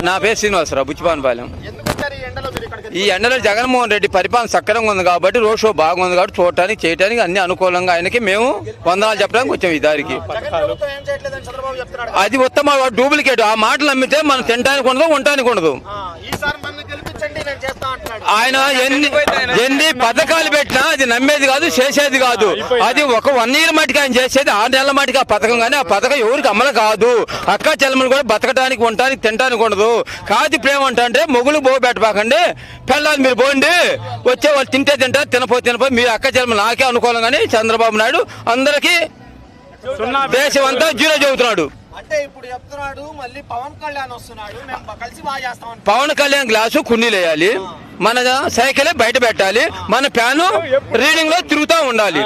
నా పేరు శ్రీనివాసరావు, బుచ్చిపానపాలెం. ఈ ఎండలో జగన్మోహన్ రెడ్డి పరిపాలన సక్రమంగా ఉంది కాబట్టి, రోడ్ షో బాగుంది కాబట్టి చూడటానికి చేయడానికి అన్ని అనుకూలంగా ఆయనకి మేము వందనాలు చెప్పడానికి వచ్చాం. ఈ దారికి అది ఉత్తమ డూప్లికేట్. ఆ మాటలు నమ్మితే మనం తినడానికి ఉండదు, ఉండటానికి ఉండదు. ఆయన ఎన్ని పథకాలు పెట్టినా అది నమ్మేది కాదు, చేసేది కాదు. అది ఒక 1 year మటుకు ఆయన చేసేది, 6 నెలల మటుకు ఆ పథకం. కానీ ఆ పథకం ఎవరికి అమలు కాదు. అక్క చెల్లెమ్మలు కూడా బతకడానికి, ఉండటానికి, తినడానికి ఉండదు. కాదు ప్రేమ అంటే మొగులు బోబెట్టబాకండి, పెళ్ళాలి మీరు పోండి, వచ్చే వాళ్ళు తింటే తింటారు, తినపోతే మీరు అక్క చెల్లెమ్మలు నాకే అనుకూలం. కానీ చంద్రబాబు నాయుడు అందరికీ దేశం అంతా జీరో చెబుతున్నాడు. అంటే ఇప్పుడు చెప్తున్నాడు మళ్ళీ పవన్ కళ్యాణ్ వస్తున్నాడు, మేము కలిసి బాగా చేస్తాం. పవన్ కళ్యాణ్ గ్లాసు కుండీలు వేయాలి, మన సైకిలే బయట పెట్టాలి, మన ఫ్యాను రీడింగ్ లో తిరుగుతూ ఉండాలి.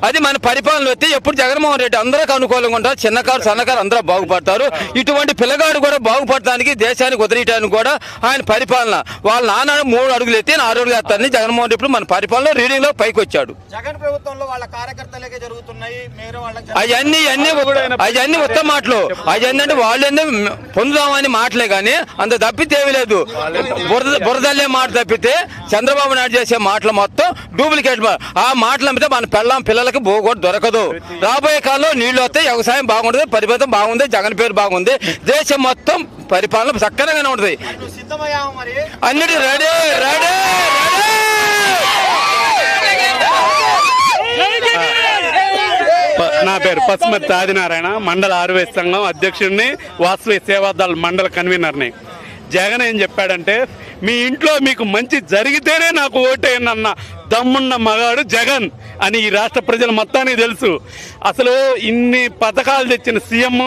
అది మన పరిపాలన వస్తే ఎప్పుడు జగన్మోహన్ రెడ్డి అందరికి అనుకూలంగా ఉంటారు. చిన్నకారు సన్నకారు అందరూ బాగుపడతారు. ఇటువంటి పిల్లగాడు కూడా బాగుపడటానికి, దేశానికి వదిలేయడానికి కూడా ఆయన పరిపాలన. వాళ్ళ నాన్న 3 అడుగులు ఎత్తి 6 అడుగులు ఎత్తారని జగన్మోహన్ రెడ్డి ఇప్పుడు మన పరిపాలన రీడింగ్ లో పైకి వచ్చాడు. జగన్ ప్రభుత్వంలో వాళ్ళ కార్యకర్తలకే జరుగుతున్నాయి. అవన్నీ ఉత్తమ మాటలు. అవన్నీ అంటే వాళ్ళేందో పొందుదామని మాటలే కానీ అంత తప్పితేమీ లేదు. బురదల్లే మాట తప్పితే చంద్రబాబు నాయుడు చేసే మాటలు మొత్తం డూప్లికేట్. ఆ మాటలు అమ్మితే మన పిల్లలకి బోగొట్టు దొరకదు. రాబోయే కాలంలో నీళ్లు వస్తే వ్యవసాయం బాగుంటుంది, పరిపాలన బాగుంది, జగన్ పేరు బాగుంది, దేశం మొత్తం పరిపాలన చక్కగానే ఉంటుంది. అన్నిటి రెడీ. నా పేరు పసుమర్తి ఆదినారాయణ, మండల ఆర్వేస్ సంఘం అధ్యక్షుడిని, వాసవి సేవాదళ మండల కన్వీనర్ని. జగన్ ఏం చెప్పాడంటే, మీ ఇంట్లో మీకు మంచి జరిగితేనే నాకు ఓటేయనన్న దమ్మున్న మగాడు జగన్ అని ఈ రాష్ట్ర ప్రజలు మొత్తానికి తెలుసు. అసలు ఇన్ని పథకాలు తెచ్చిన సీఎం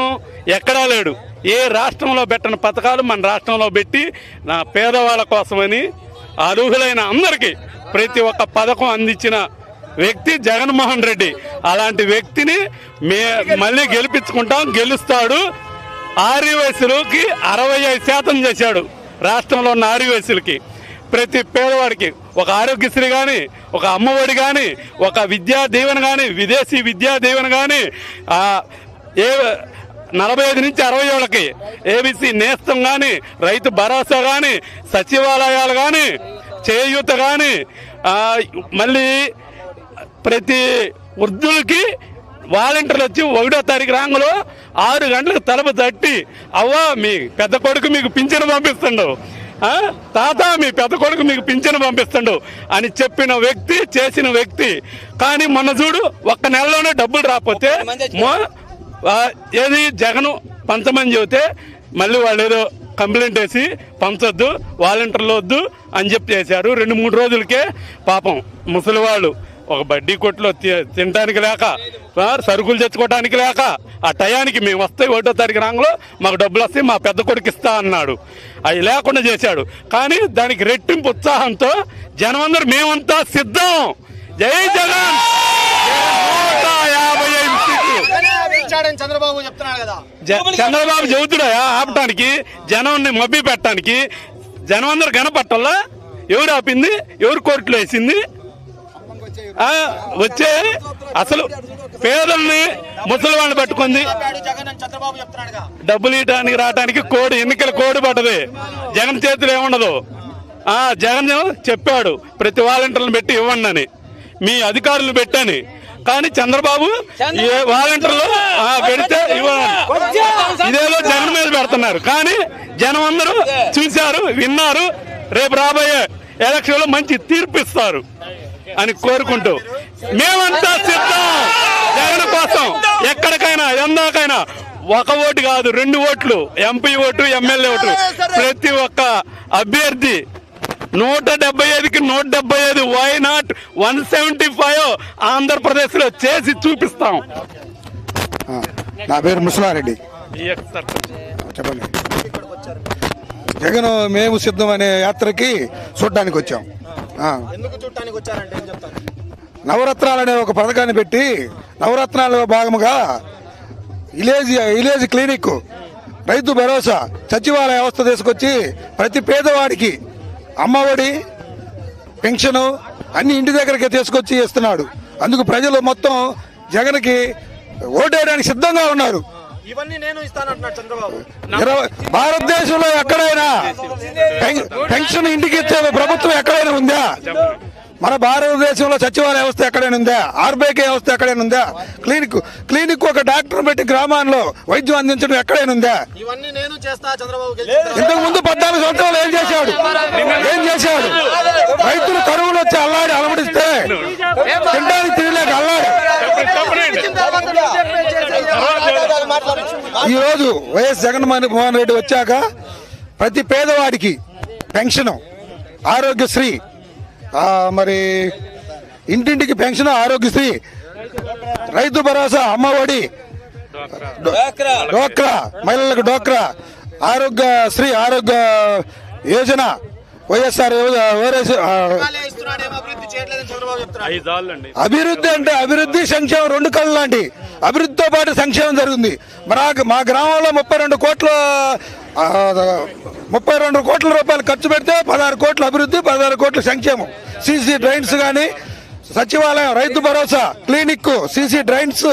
ఎక్కడా లేడు. ఏ రాష్ట్రంలో పెట్టిన పథకాలు మన రాష్ట్రంలో పెట్టి నా పేదవాళ్ళ కోసమని అర్హులైన అందరికీ ప్రతి ఒక్క పథకం అందించిన వ్యక్తి జగన్మోహన్ రెడ్డి. అలాంటి వ్యక్తిని మళ్ళీ గెలిపించుకుంటాం, గెలుస్తాడు. ఆర్యవయసులకి 65% చేశాడు. రాష్ట్రంలో ఉన్న ఆర్యవయసులకి ప్రతి పేదవాడికి ఒక ఆరోగ్యశ్రీ కానీ, ఒక అమ్మఒడి కానీ, ఒక విద్యా దీవెన కానీ, విదేశీ విద్యా దీవెన కానీ, 45 నుంచి 60 ఏళ్ళకి ఏబీసీ నేస్తం కానీ, రైతు భరోసా కానీ, సచివాలయాలు కానీ, చేయూత కానీ, మళ్ళీ ప్రతి వృద్ధులకి వాలంటీర్లు వచ్చి 1వ తారీఖు రాంగులో 6 గంటలకు తలుపు తట్టి, అవ్వ మీ పెద్ద కొడుకు మీకు పింఛను పంపిస్తుండు, తాత మీ పెద్ద కొడుకు మీకు పింఛను పంపిస్తుండు అని చెప్పిన వ్యక్తి, చేసిన వ్యక్తి. కానీ మొన్న చూడు, 1 నెలలోనే డబ్బులు రాకపోతే ఏది జగను పంచమని చెబితే మళ్ళీ వాళ్ళు ఏదో కంప్లైంట్ వేసి పంచొద్దు, వాలంటీర్లు వద్దు అని చెప్పి చేశారు. 2-3 రోజులకే పాపం ముసలి వాళ్ళు ఒక బడ్డీ కొట్లో తినడానికి లేక, సరుకులు తెచ్చుకోవడానికి లేక, ఆ టయానికి మేము వస్తే 1వ తారీఖు రాంగులో మాకు డబ్బులు వస్తాయి, మా పెద్ద కొడుకు ఇస్తా అన్నాడు. అవి లేకుండా చేశాడు. కానీ దానికి రెట్టింపు ఉత్సాహంతో జనం అందరూ మేమంతా సిద్ధం, జై జగన్, 155 సీట్లు చంద్రబాబు చెబుతుడా ఆపటానికి, జనాన్ని మబ్బి పెట్టడానికి. జనం అందరూ కనపట్టాలా? ఎవరు ఆపింది? ఎవరు కోర్టులో వేసింది? వచ్చే అసలు పేదల్ని, ముసలి వాళ్ళని పట్టుకుంది డబ్బులు ఇవ్వడానికి రావడానికి ఎన్నికల కోడ్ పడ్డది. జగన్ చేతులు ఏముండదు. జగన్ చెప్పాడు ప్రతి వాలంటీర్లను పెట్టి ఇవ్వండి అని, మీ అధికారులను పెట్టని. కానీ చంద్రబాబు వాలంటీర్లు పెడితే ఇవ్వండి, ఇదేదో జగన్ మీద పెడుతున్నారు. కానీ జనం అందరూ చూశారు, విన్నారు. రేపు రాబోయే ఎలక్షన్లో మంచి తీర్పిస్తారు అని కోరుకుంటూ మేమంతా సిద్ధం జగన్ కోసం. ఎక్కడికైనా, ఎందాకైనా 1 ఓటు కాదు, 2 ఓట్లు, ఎంపీ ఓటు, ఎమ్మెల్యే ఓటు. ప్రతి ఒక్క అభ్యర్థి 175కి 175, వై నాట్ 175 ఆంధ్రప్రదేశ్ లో చేసి చూపిస్తాం. నా పేరు ముసలారెడ్డి. చెప్పండి. జగన్ మేము సిద్ధం అనే యాత్రకి చూడడానికి వచ్చాం. నవరత్నాలు అనే ఒక పథకాన్ని పెట్టి, నవరత్నాల భాగముగా విలేజ్ క్లినిక్, రైతు భరోసా, సచివాలయ వ్యవస్థ తీసుకొచ్చి ప్రతి పేదవాడికి అమ్మఒడి, పెన్షను అన్ని ఇంటి దగ్గరికి తీసుకొచ్చి ఇస్తున్నాడు. అందుకు ప్రజలు మొత్తం జగన్కి ఓటేయడానికి సిద్ధంగా ఉన్నారు. ఇవన్నీ నేను ఇస్తానంటున్నాడు చంద్రబాబు. భారతదేశంలో ఎక్కడైనా పెన్షన్ ఇంటికి ఇచ్చే ప్రభుత్వం ఎక్కడైనా ఉందా? మన భారతదేశంలో సచివాలయ వ్యవస్థ ఎక్కడైనా ఉందా? ఆర్బీకే వ్యవస్థ ఎక్కడైనా ఉందా? క్లినిక్ ఒక డాక్టర్ పెట్టి గ్రామాల్లో వైద్యం అందించడం ఎక్కడైనా ఉందా? ఇవన్నీ నేను చేస్తా చంద్రబాబు. ఇంతకు ముందు 14 సంవత్సరాలు ఏం చేశాడు? రైతులు కరువులు వచ్చి అల్లాడి అలమడిస్తే తినడానికి తినలేక అల్లాడి. ఈ రోజు వైఎస్ జగన్మోహన్ రెడ్డి వచ్చాక ప్రతి పేదవాడికి పెన్షన్, ఆరోగ్యశ్రీ, మరి ఇంటింటికి పెన్షన్, ఆరోగ్యశ్రీ, రైతు భరోసా, అమ్మఒడి, డోక్రా మహిళలకు డోక్రా, ఆరోగ్యశ్రీ, ఆరోగ్య యోజన, వైఎస్ఆర్ అభివృద్ధి అంటే అభివృద్ధి సంక్షేమం రెండు కళ్ళు లాంటి. అభివృద్ధితో పాటు సంక్షేమం జరుగుతుంది. మా గ్రామంలో 32 కోట్ల రూపాయలు ఖర్చు పెడితే 16 కోట్ల అభివృద్ధి, 16 కోట్ల సంక్షేమం. సీసీ డ్రైన్స్ కానీ, సచివాలయం, Rythu Bharosa, clinic, CC drains,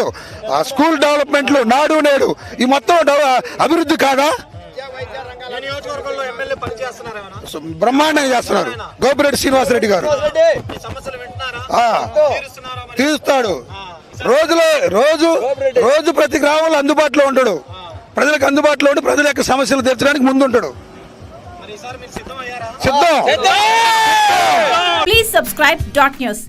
school డెవలప్మెంట్లు, నాడు నేడు, ఈ మొత్తం అభివృద్ధి కాదా? బ్రహ్మాండంగా చేస్తున్నారు గోపిరెడ్డి శ్రీనివాసరెడ్డి గారు. తీరుస్తాడు. రోజు ప్రతి గ్రామంలో అందుబాటులో ఉంటాడు. ప్రజలకు అందుబాటులో ఉండి ప్రజల యొక్క సమస్యలు తీర్చడానికి ముందుంటాడు. సిద్ధం. Please subscribe .news.